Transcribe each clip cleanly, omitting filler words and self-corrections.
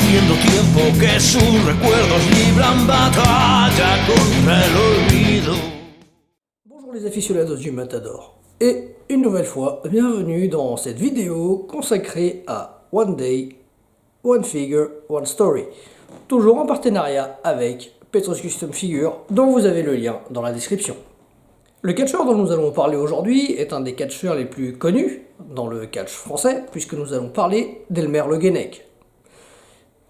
haciendo tiempo que sus recuerdos libran batalla contra el olvido. Bonjour les aficionados du Matador, et une nouvelle fois, bienvenue dans cette vidéo consacrée à One Day, One Figure, One Story, toujours en partenariat avec Petros Custom Figure, dont vous avez le lien dans la description. Le catcheur dont nous allons parler aujourd'hui est un des catcheurs les plus connus dans le catch français, puisque nous allons parler d'Elmer Le Guenec.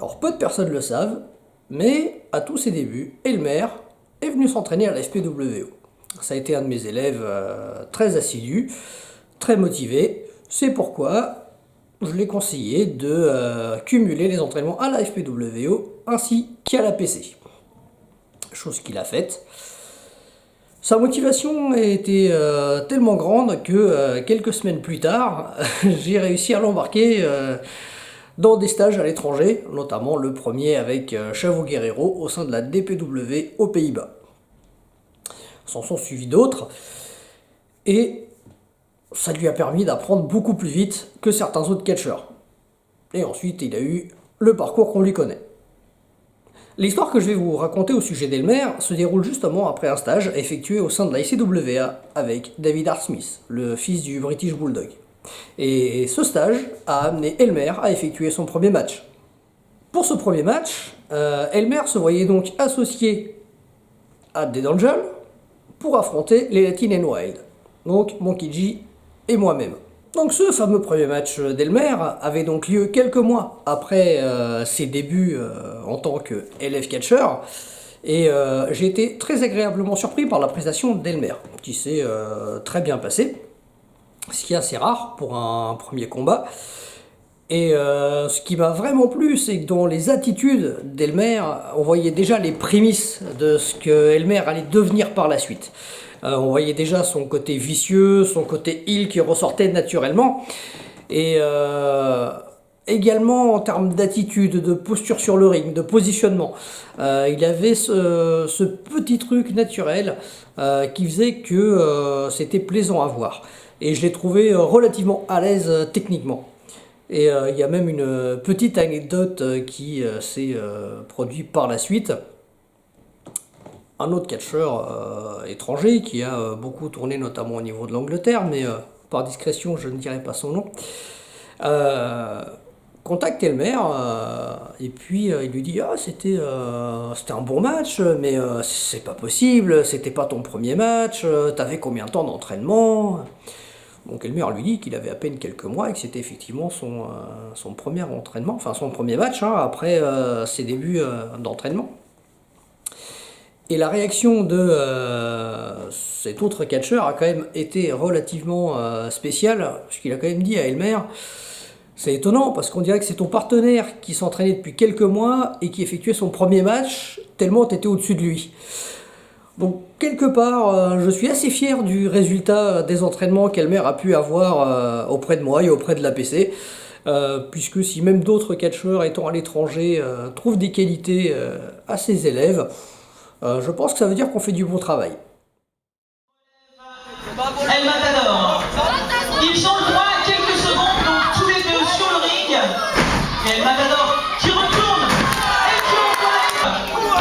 Alors peu de personnes le savent, mais à tous ses débuts, Elmer est venu s'entraîner à la FPWO. Ça a été un de mes élèves très assidus, très motivé. C'est pourquoi je l'ai conseillé de cumuler les entraînements à la FPWO ainsi qu'à la PC. Chose qu'il a faite. Sa motivation a été tellement grande que quelques semaines plus tard, j'ai réussi à l'embarquer dans des stages à l'étranger, notamment le premier avec Chavo Guerrero au sein de la DPW aux Pays-Bas. S'en sont suivis d'autres, et ça lui a permis d'apprendre beaucoup plus vite que certains autres catcheurs. Et ensuite, il a eu le parcours qu'on lui connaît. L'histoire que je vais vous raconter au sujet d'Elmer se déroule justement après un stage effectué au sein de la ICWA avec David Hart Smith, le fils du British Bulldog. Et ce stage a amené Elmer à effectuer son premier match. Pour ce premier match, Elmer se voyait donc associé à Dead Angel pour affronter les Latin and Wild, donc Monkey G et moi-même. Donc ce fameux premier match d'Elmer avait donc lieu quelques mois après ses débuts en tant qu'élève catcheur, et j'ai été très agréablement surpris par la prestation d'Elmer, qui s'est très bien passée, ce qui est assez rare pour un premier combat. Et ce qui m'a vraiment plu, c'est que dans les attitudes d'Elmer, on voyait déjà les prémices de ce que Elmer allait devenir par la suite. On voyait déjà son côté vicieux, son côté heel qui ressortait naturellement. Et également en termes d'attitude, de posture sur le ring, de positionnement. Il avait ce petit truc naturel qui faisait que c'était plaisant à voir. Et je l'ai trouvé relativement à l'aise techniquement. Et il y a même une petite anecdote qui s'est produite par la suite. Un autre catcheur étranger qui a beaucoup tourné notamment au niveau de l'Angleterre, mais par discrétion je ne dirai pas son nom, contacte Elmer et puis il lui dit « Ah, c'était un bon match, mais c'est pas possible, c'était pas ton premier match, t'avais combien de temps d'entraînement ?» Donc Elmer lui dit qu'il avait à peine quelques mois et que c'était effectivement son premier entraînement, enfin son premier match après ses débuts d'entraînement. Et la réaction de cet autre catcheur a quand même été relativement spéciale, puisqu'il a quand même dit à Elmer « C'est étonnant, parce qu'on dirait que c'est ton partenaire qui s'entraînait depuis quelques mois et qui effectuait son premier match, tellement tu étais au-dessus de lui. » Donc quelque part, je suis assez fier du résultat des entraînements qu'Elmer a pu avoir auprès de moi et auprès de l'APC, puisque si même d'autres catcheurs étant à l'étranger trouvent des qualités à ses élèves, je pense que ça veut dire qu'on fait du bon travail. El Matador. Ils ont le droit à quelques secondes, donc tous les deux sur le ring. Et El Matador qui retourne et qui envoie.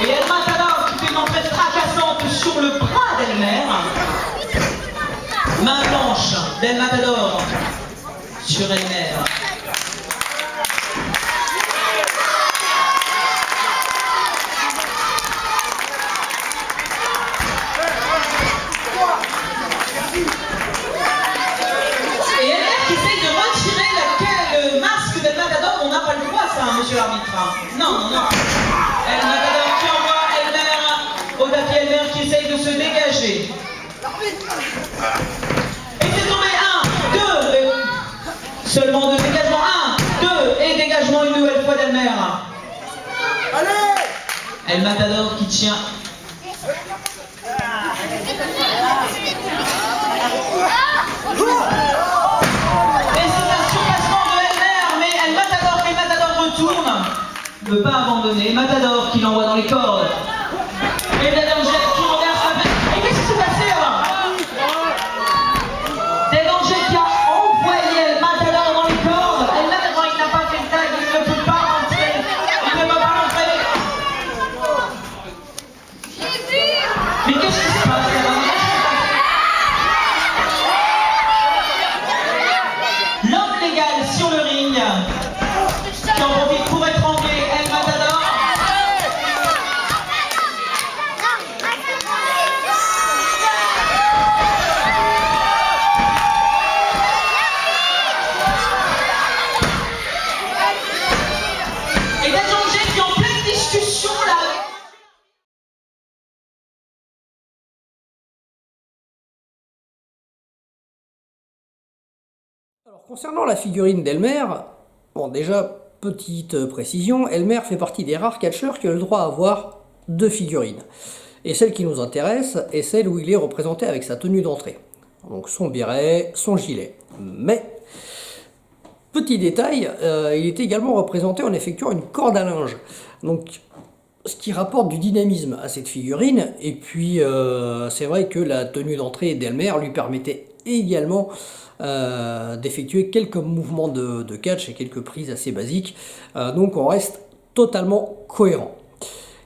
Et El Matador qui fait une entrée fracassante sur le bras d'Elmer. Main blanche d'El Matador sur Elmer. Monsieur l'arbitre. Non, non, non. El Matador qui envoie Elmer au tapis, Elmer qui essaye de se dégager. Et c'est tombé 1, 2, seulement 2 dégagements, 1, 2 et dégagement une nouvelle fois d'Elmer. Allez El Matador qui tient. Ne pas abandonner, Matador qui l'envoie dans les cordes. Et Dead Angel qui renverse sa veste. Et qu'est-ce qui s'est passé là? Dead Angel qui a envoyé le Matador dans les cordes. Et là, il n'a pas fait le tag, il ne peut pas. qui en profite pour étrangler El Matador. Et Danger qui est en pleine discussion là. Alors, concernant la figurine d'Elmer, bon déjà, petite précision, Elmer fait partie des rares catcheurs qui ont le droit à avoir 2 figurines. Et celle qui nous intéresse est celle où il est représenté avec sa tenue d'entrée. Donc son béret, son gilet. Mais, petit détail, il est également représenté en effectuant une corde à linge. Donc, ce qui rapporte du dynamisme à cette figurine. Et puis, c'est vrai que la tenue d'entrée d'Elmer lui permettait également d'effectuer quelques mouvements de catch et quelques prises assez basiques. Donc, on reste totalement cohérent.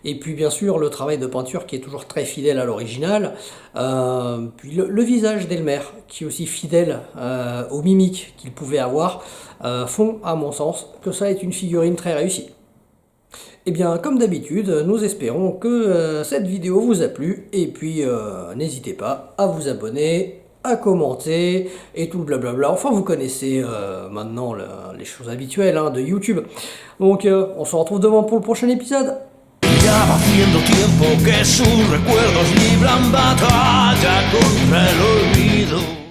Et puis bien sûr le travail de peinture qui est toujours très fidèle à l'original, puis le visage d'Elmer qui est aussi fidèle aux mimiques qu'il pouvait avoir, font à mon sens que ça est une figurine très réussie. Et bien comme d'habitude, nous espérons que cette vidéo vous a plu, et puis n'hésitez pas à vous abonner, à commenter et tout le blablabla. Enfin vous connaissez maintenant les choses habituelles de YouTube. Donc on se retrouve demain pour le prochain épisode. Ya va haciendo tiempo que sus recuerdos libran batalla contra el olvido.